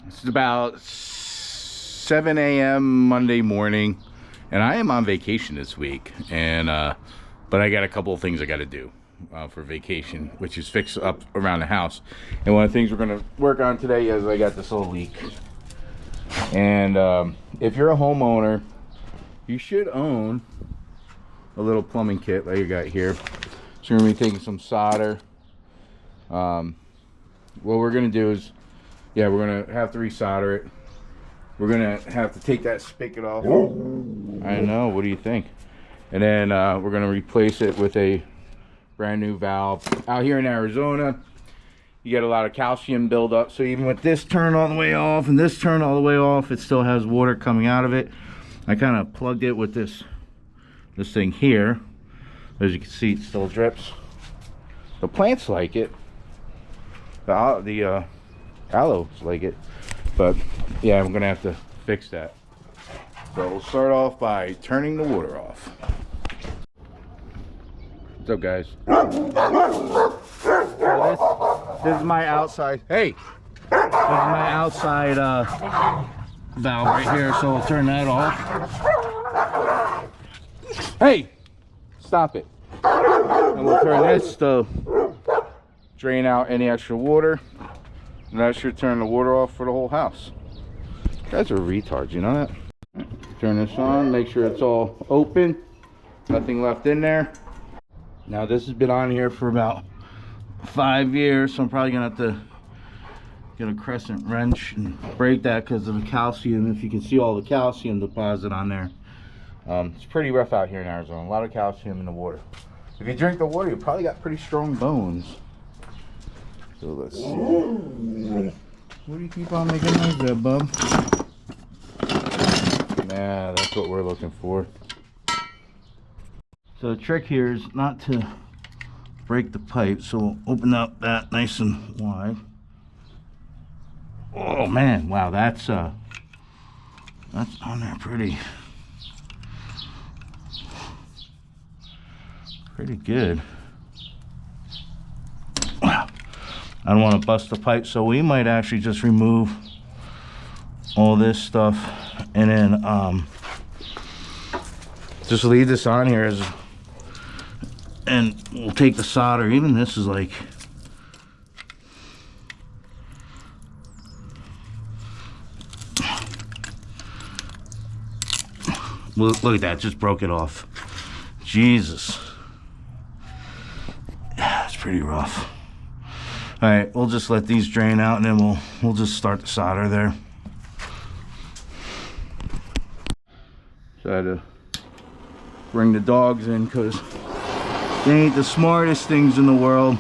It's about 7 a.m. Monday morning, and I am on vacation this week. And but I got a couple of things I got to do for vacation, which is fix up around the house. And one of the things we're going to work on today is I got this little leak. And if you're a homeowner, you should own a little plumbing kit like you got here. So we're going to be taking some solder. What we're going to do is, yeah, we're going to have to resolder it. We're going to have to take that spigot off. I know, what do you think? And then we're going to replace it with a brand new valve. Out here in Arizona, you get a lot of calcium buildup. So even with this turned all the way off and this turned all the way off, it still has water coming out of it. I kind of plugged it with this thing here. As you can see, it still drips. The plants like it. The aloes like it. But yeah, I'm gonna have to fix that. So we'll start off by turning the water off. What's up, guys? So this is my outside. Hey, this is my outside valve right here. So we'll turn that off. Hey, stop it. And we'll turn this to drain out any extra water. And that should turn the water off for the whole house. You guys are retards, you know that? Turn this on, make sure it's all open. Nothing left in there. Now this has been on here for about 5 years, so I'm probably gonna have to get a crescent wrench and break that because of the calcium. If you can see all the calcium deposit on there. It's pretty rough out here in Arizona. A lot of calcium in the water. If you drink the water, you probably got pretty strong bones. So let's see. What do you keep on making noise there, bub? Nah, that's what we're looking for. So the trick here is not to break the pipe. So we'll open up that nice and wide. Oh man, wow, that's on there pretty good. Wow. I don't want to bust the pipe, so we might actually just remove all this stuff and then just leave this on here and we'll take the solder. Even this is like, look at that, just broke it off. Jesus. Yeah, it's pretty rough. All right, we'll just let these drain out and then we'll just start the solder there. So I had to bring the dogs in because they ain't the smartest things in the world.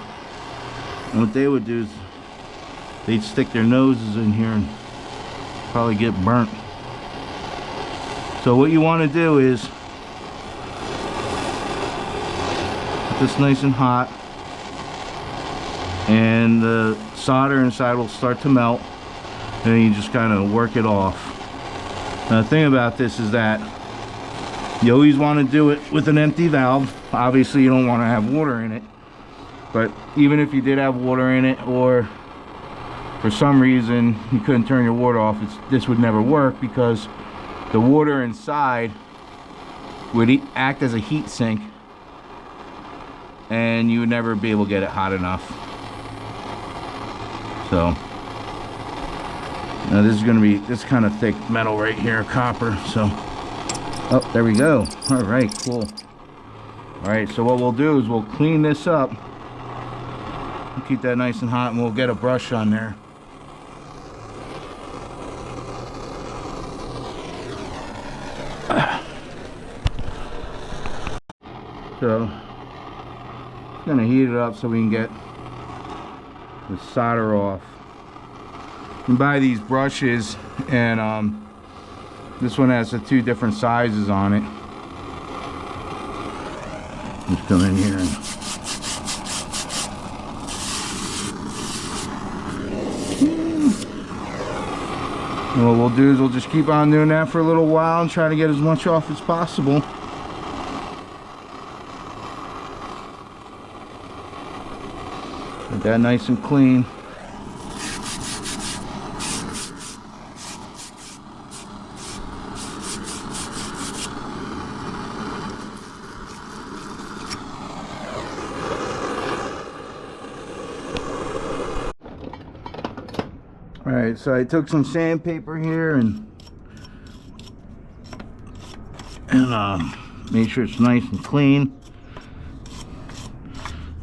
And what they would do is they'd stick their noses in here and probably get burnt. So what you want to do is get this nice and hot, and the solder inside will start to melt, and then you just kind of work it off. Now the thing about this is that you always want to do it with an empty valve. Obviously you don't want to have water in it, but even if you did have water in it, or for some reason you couldn't turn your water off, this would never work because the water inside would act as a heat sink and you would never be able to get it hot enough. So now this is going to be this kind of thick metal right here, copper. So, oh, there we go. All right, cool. All right, so what we'll do is we'll clean this up, we'll keep that nice and hot, and we'll get a brush on there. So I'm gonna heat it up so we can get the solder off. You can buy these brushes, and this one has the 2 different sizes on it. Just come in here and what we'll do is we'll just keep on doing that for a little while and try to get as much off as possible. Get that nice and clean. All right, so I took some sandpaper here and made sure it's nice and clean.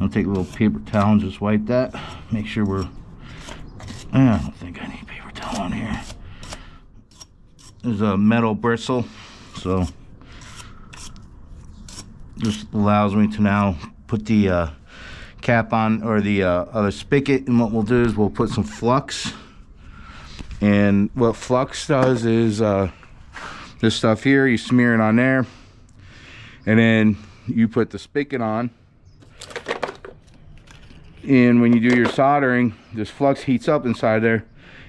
I'll take a little paper towel and just wipe that. Make sure I don't think I need paper towel on here. There's a metal bristle, so just allows me to now put the cap on, or the other spigot, and what we'll do is we'll put some Flux. And what Flux does is this stuff here, you smear it on there, and then you put the spigot on, and when you do your soldering, this Flux heats up inside there,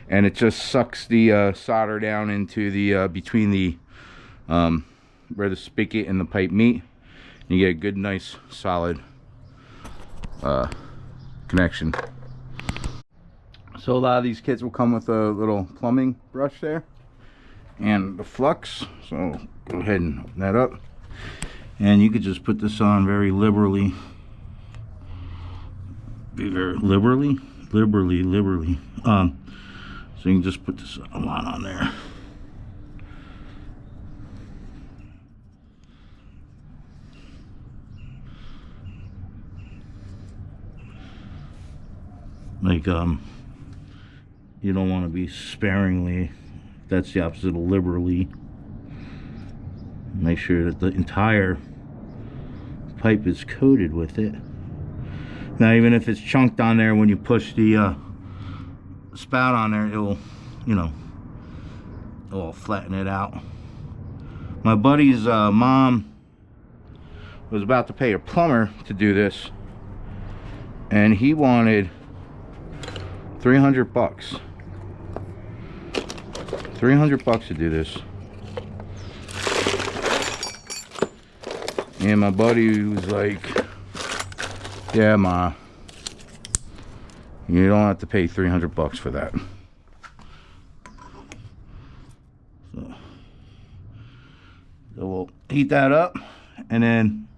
and it just sucks the solder down into the between the where the spigot and the pipe meet, and you get a good, nice, solid connection. So a lot of these kits will come with a little plumbing brush there and the Flux, so go ahead and open that up, and you could just put this on very liberally. Be very liberally. So you can just put this a lot on there. Like you don't want to be sparingly. That's the opposite of liberally. Make sure that the entire pipe is coated with it. Now, even if it's chunked on there, when you push the spout on there, it'll, you know, it'll flatten it out. My buddy's mom was about to pay a plumber to do this, and he wanted $300. $300 to do this. And my buddy was like, yeah, Ma, you don't have to pay $300 for that. So we'll heat that up, and then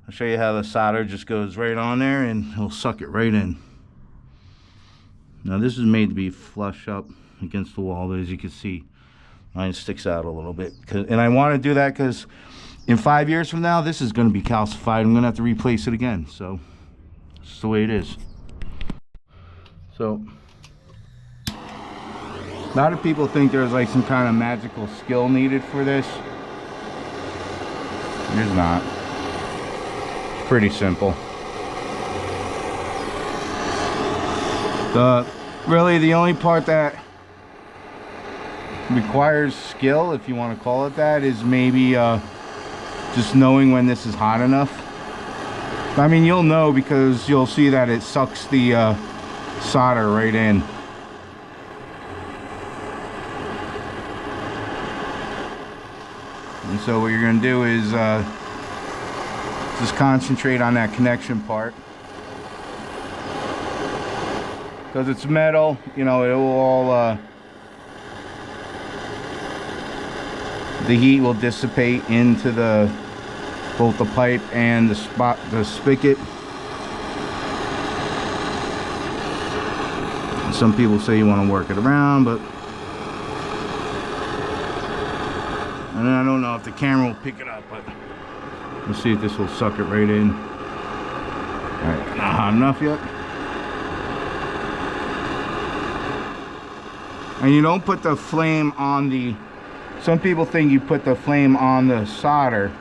I'll show you how the solder just goes right on there, and it'll suck it right in. Now this is made to be flush up against the wall, but as you can see, mine sticks out a little bit. And I want to do that because in 5 years from now, this is going to be calcified. I'm going to have to replace it again. So it's just the way it is. So a lot of people think there's like some kind of magical skill needed for this. There's not. It's pretty simple. Really the only part that requires skill, if you want to call it that, is maybe just knowing when this is hot enough. I mean, you'll know because you'll see that it sucks the solder right in. And so what you're going to do is just concentrate on that connection part. Because it's metal, you know, it will all the heat will dissipate into both the pipe and the spigot. Some people say you want to work it around, but and I don't know if the camera will pick it up, but let's see if this will suck it right in. Alright, not hot enough yet. And you don't put the flame on the, some people think you put the flame on the solder,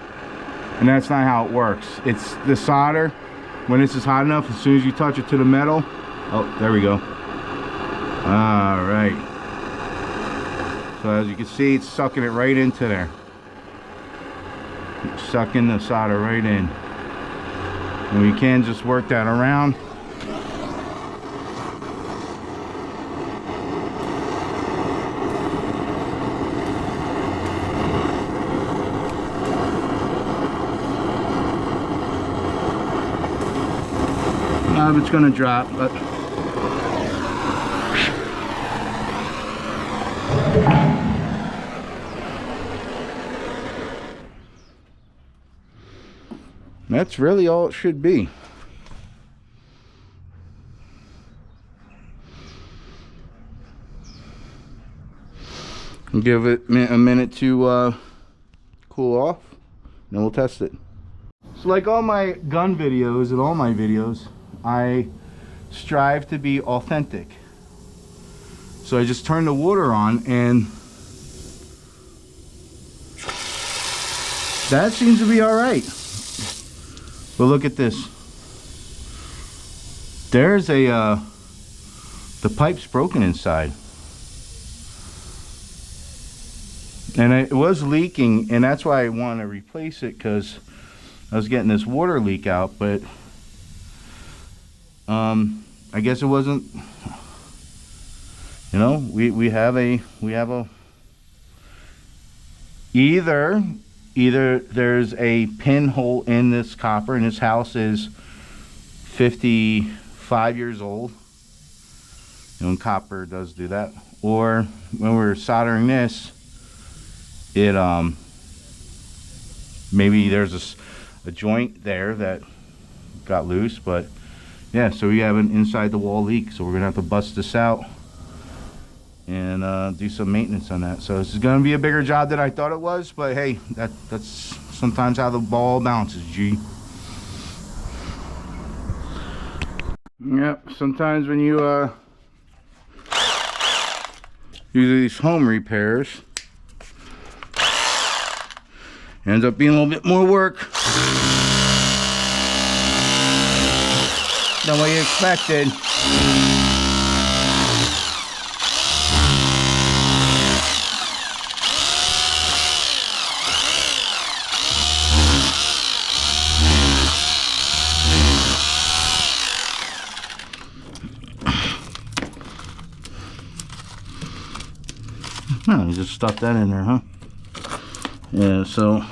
and that's not how it works. It's the solder, when this is hot enough, as soon as you touch it to the metal, oh, there we go. All right. So as you can see, it's sucking it right into there. It's sucking the solder right in. And we can just work that around. It's gonna drop, but that's really all it should be. Give it a minute to cool off, and then we'll test it. So like all my gun videos and all my videos, I strive to be authentic. So I just turn the water on, and that seems to be all right. But look at this. There's a the pipe's broken inside, and it was leaking, and that's why I want to replace it, because I was getting this water leak out. But I guess it wasn't, you know, we have a either there's a pinhole in this copper, and this house is 55 years old, and copper does do that. Or when we're soldering this, it maybe there's a joint there that got loose. But yeah, so we have an inside the wall leak, so we're gonna have to bust this out and do some maintenance on that. So this is gonna be a bigger job than I thought it was, but hey, that's sometimes how the ball bounces, G. Yep, sometimes when you do these home repairs, it ends up being a little bit more work than what you expected. Oh, you just stuck that in there, huh? Yeah, so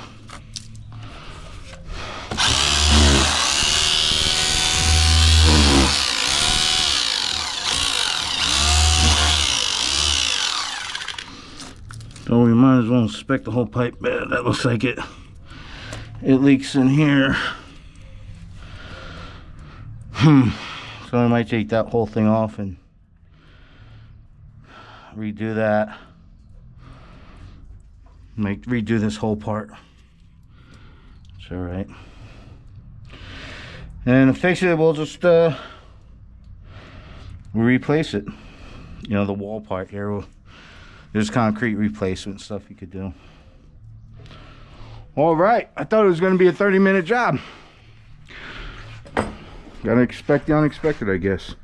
we might as well inspect the whole pipe bed. That looks like it leaks in here. So I might take that whole thing off and redo that. Redo this whole part. It's all right. And to fix it, we'll just replace it. You know, the wall part here. There's concrete replacement stuff you could do. All right, I thought it was going to be a 30-minute job. Gotta expect the unexpected, I guess.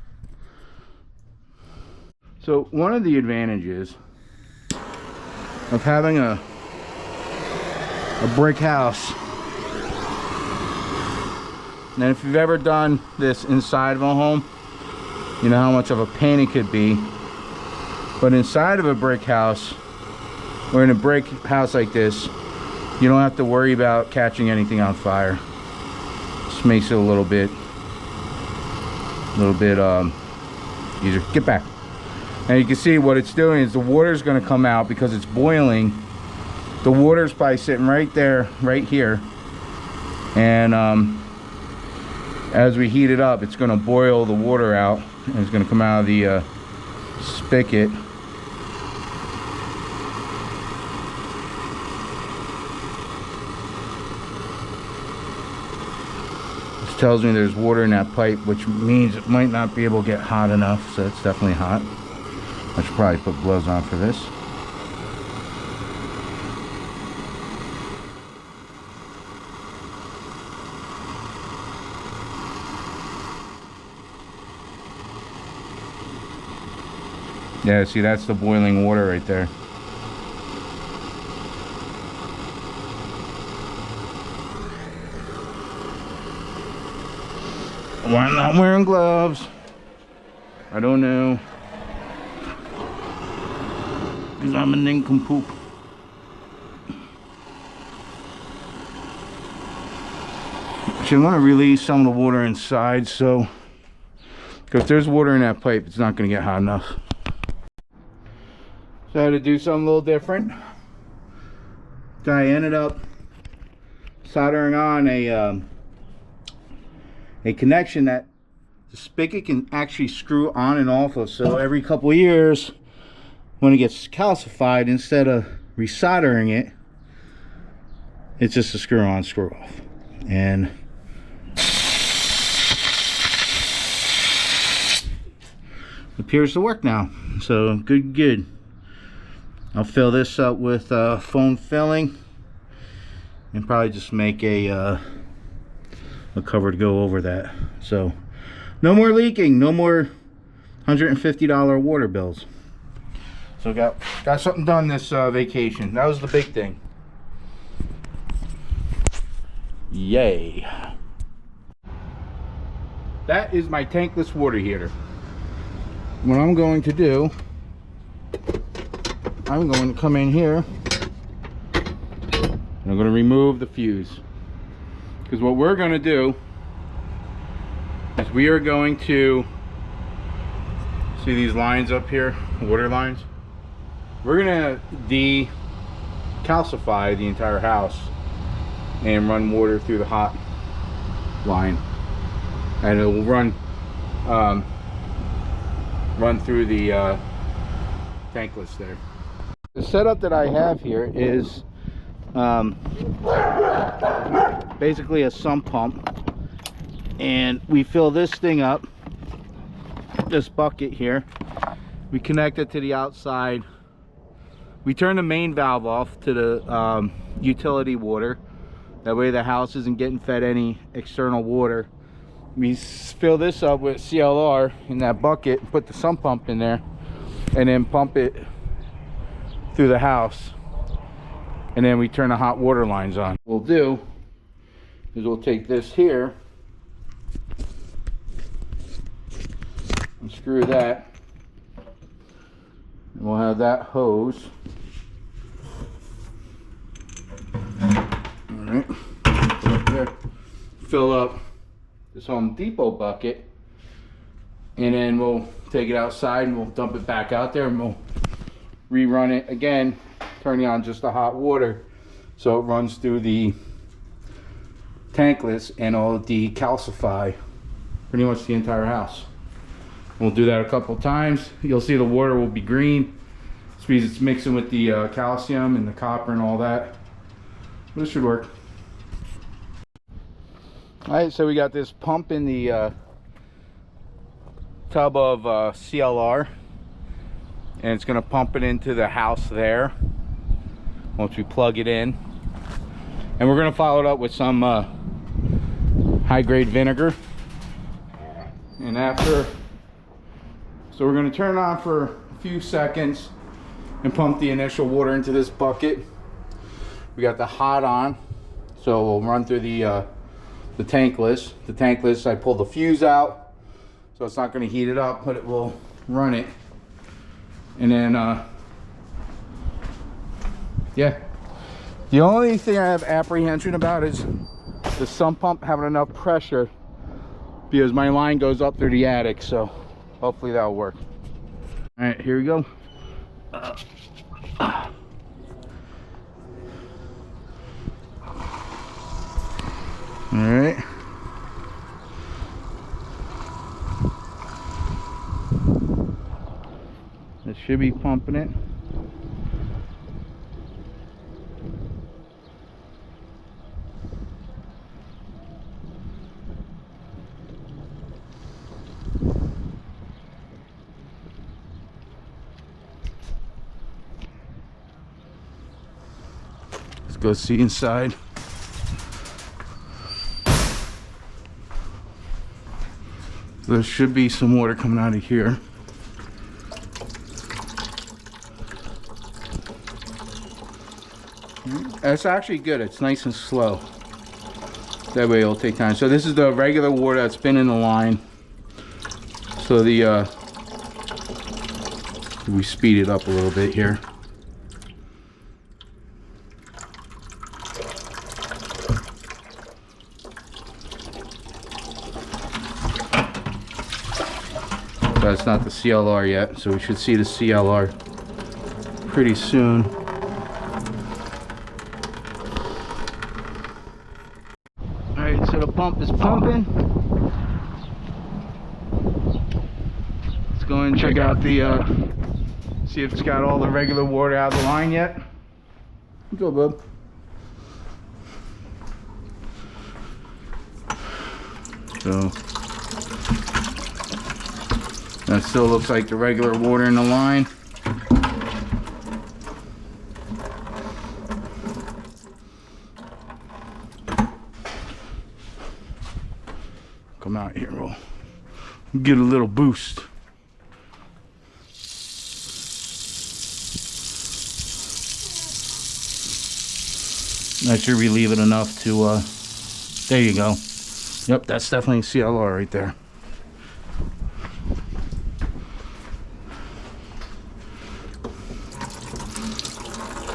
So one of the advantages of having a brick house, and if you've ever done this inside of a home, you know how much of a pain it could be. But inside of a brick house, or in a brick house like this, you don't have to worry about catching anything on fire. Just makes it a little bit easier. Get back. And you can see what it's doing is the water's going to come out because it's boiling. The water's probably sitting right there, right here, and as we heat it up, it's going to boil the water out, and it's going to come out of the spigot. This tells me there's water in that pipe, which means it might not be able to get hot enough. So it's definitely hot. I should probably put gloves on for this. Yeah, see, that's the boiling water right there. Why I'm not wearing gloves? I don't know. Because I'm a nincompoop. Actually, I'm going to release some of the water inside, so if there's water in that pipe, it's not going to get hot enough. So I had to do something a little different. So I ended up soldering on a connection that the spigot can actually screw on and off of. So every couple of years, when it gets calcified, instead of resoldering it, it's just a screw on, screw off. And appears to work now. So good. I'll fill this up with foam filling and probably just make a cover to go over that. So no more leaking, no more $150 water bills. So got something done this vacation. That was the big thing. Yay. That is my tankless water heater. What I'm going to do, I'm going to come in here and I'm going to remove the fuse, because what we're going to do is we are going to see these lines up here, water lines. We're going to decalcify the entire house and run water through the hot line, and it will run through the tankless there. The setup that I have here is basically a sump pump, and we fill this thing up, this bucket here, we connect it to the outside, we turn the main valve off to the utility water, that way the house isn't getting fed any external water. We fill this up with CLR in that bucket, put the sump pump in there, and then pump it through the house, and then we turn the hot water lines on. What we'll do is we'll take this here and screw that, and we'll have that hose. All right, there. Fill up this Home Depot bucket, and then we'll take it outside and we'll dump it back out there, and we'll rerun it again, turning on just the hot water so it runs through the tankless and it'll decalcify pretty much the entire house. We'll do that a couple times. You'll see the water will be green. It's because it's mixing with the calcium and the copper and all that. But it should work. Alright, so we got this pump in the tub of CLR, and it's going to pump it into the house there once we plug it in. And we're going to follow it up with some high-grade vinegar. And after, so we're going to turn it on for a few seconds and pump the initial water into this bucket. We got the hot on, so we'll run through the tankless. The tankless, I pull the fuse out, so it's not going to heat it up, but it will run it. And then yeah, the only thing I have apprehension about is the sump pump having enough pressure, because my line goes up through the attic, so hopefully that'll work. All right, here we go. All right. It should be pumping it. Let's go see inside. There should be some water coming out of here. That's actually good. It's nice and slow. That way it'll take time. So this is the regular water that's been in the line. So the we speed it up a little bit here. That's not the CLR yet, so we should see the CLR pretty soon. Alright, so the pump is pumping. Let's go and check out the See if it's got all the regular water out of the line yet. Go, bub. So that still looks like the regular water in the line. Come out here, we'll get a little boost. That should relieve it enough to, there you go. Yep, that's definitely CLR right there.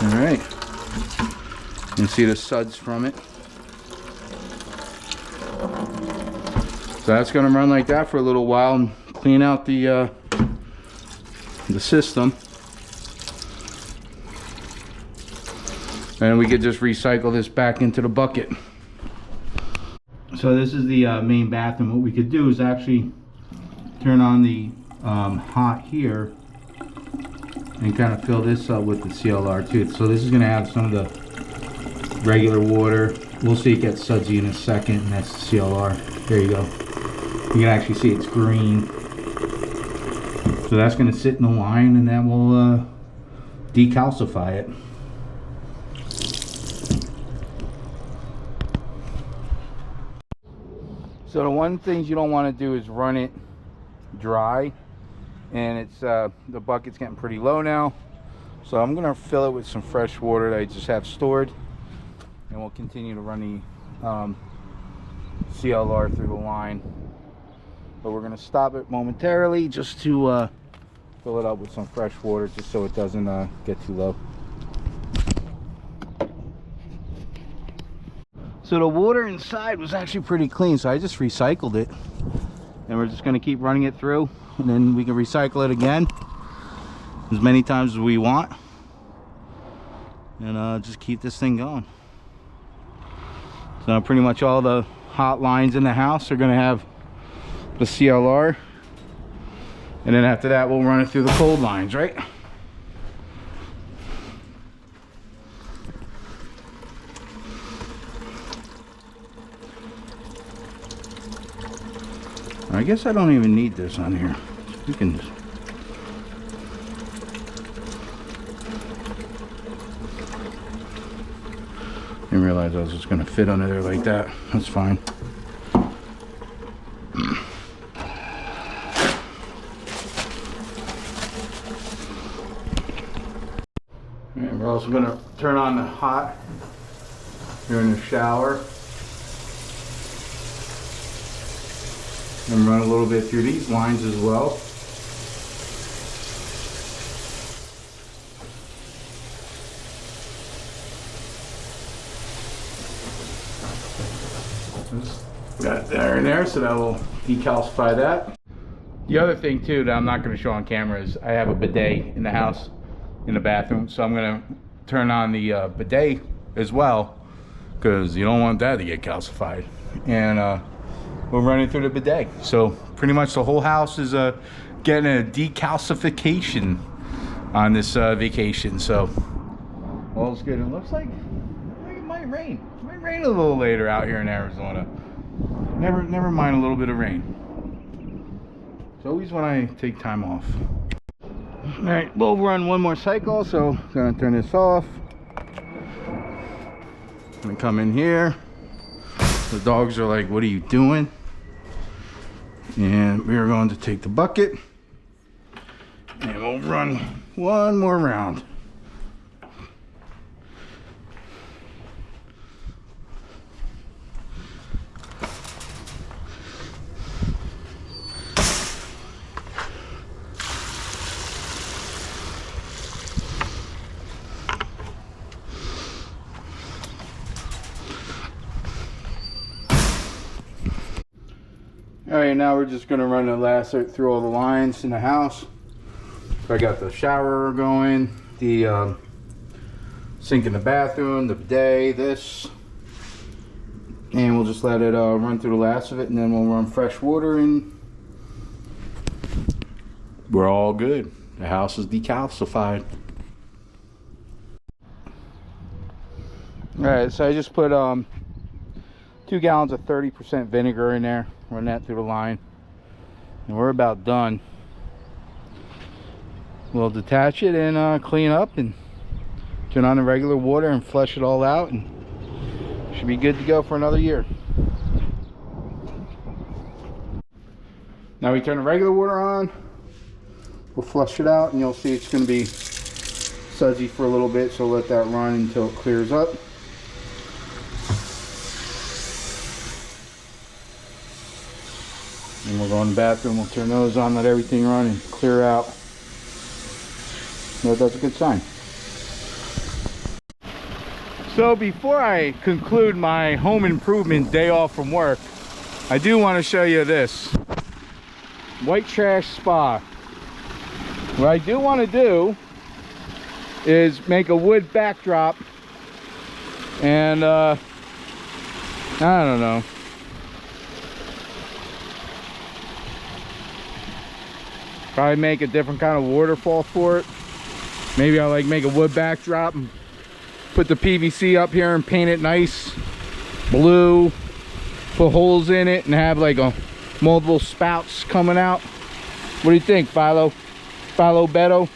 All right. You can see the suds from it. So that's going to run like that for a little while and clean out the system. And we could just recycle this back into the bucket. So this is the main bathroom. What we could do is actually turn on the hot here and kind of fill this up with the CLR too. So this is going to have some of the regular water. We'll see it gets sudsy in a second, and that's the CLR. There you go. You can actually see it's green. So that's going to sit in the line, and that will decalcify it. So the one thing you don't want to do is run it dry, and it's the bucket's getting pretty low now. So I'm gonna fill it with some fresh water that I just have stored, and we'll continue to run the CLR through the line. But we're gonna stop it momentarily just to fill it up with some fresh water, just so it doesn't get too low. So the water inside was actually pretty clean, so I just recycled it, and we're just going to keep running it through, and then we can recycle it again as many times as we want, and just keep this thing going. So pretty much all the hot lines in the house are going to have the CLR, and then after that we'll run it through the cold lines, right? I guess I don't even need this on here. We can just... Didn't realize I was just going to fit under there like that. That's fine. And we're also going to turn on the hot during the shower. And run a little bit through these lines as well. Got there and there, so that will decalcify that. The other thing too that I'm not going to show on camera is I have a bidet in the house, in the bathroom, so I'm going to turn on the bidet as well, because you don't want that to get calcified. And we're running through the bidet, so pretty much the whole house is getting a decalcification on this vacation. So all's good. It looks like it might rain. It might rain a little later out here in Arizona. Never mind a little bit of rain. It's always when I take time off. All right, we'll run one more cycle, so I'm gonna turn this off. I'm gonna come in here. The dogs are like, what are you doing? And we are going to take the bucket and we'll run one more round. Alright, now we're just going to run the last through all the lines in the house. So I got the shower going, the sink in the bathroom, the bidet, this. And we'll just let it run through the last of it, and then we'll run fresh water and we're all good. The house is decalcified. Alright, so I just put 2 gallons of 30% vinegar in there, run that through the line, and we're about done. We'll detach it and clean up and turn on the regular water and flush it all out, and should be good to go for another year. Now we turn the regular water on, we'll flush it out, and you'll see it's going to be sudsy for a little bit, so let that run until it clears up. And we'll go in the bathroom, we'll turn those on, let everything run and clear out. So that's a good sign. So before I conclude my home improvement day off from work, I do want to show you this. White trash spa. What I do want to do is make a wood backdrop and I don't know. Probably make a different kind of waterfall for it. Maybe I'll like make a wood backdrop and put the PVC up here and paint it nice blue, put holes in it and have like a multiple spouts coming out. What do you think, Philo Beto?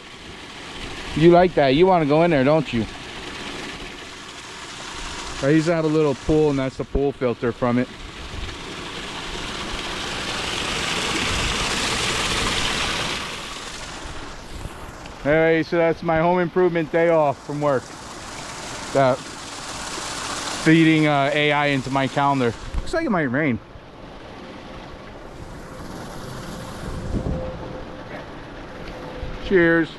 You like that? You want to go in there, don't you? I used to have a little pool, and that's the pool filter from it. Alright, so that's my home improvement day off from work. Feeding AI into my calendar. Looks like it might rain. Cheers.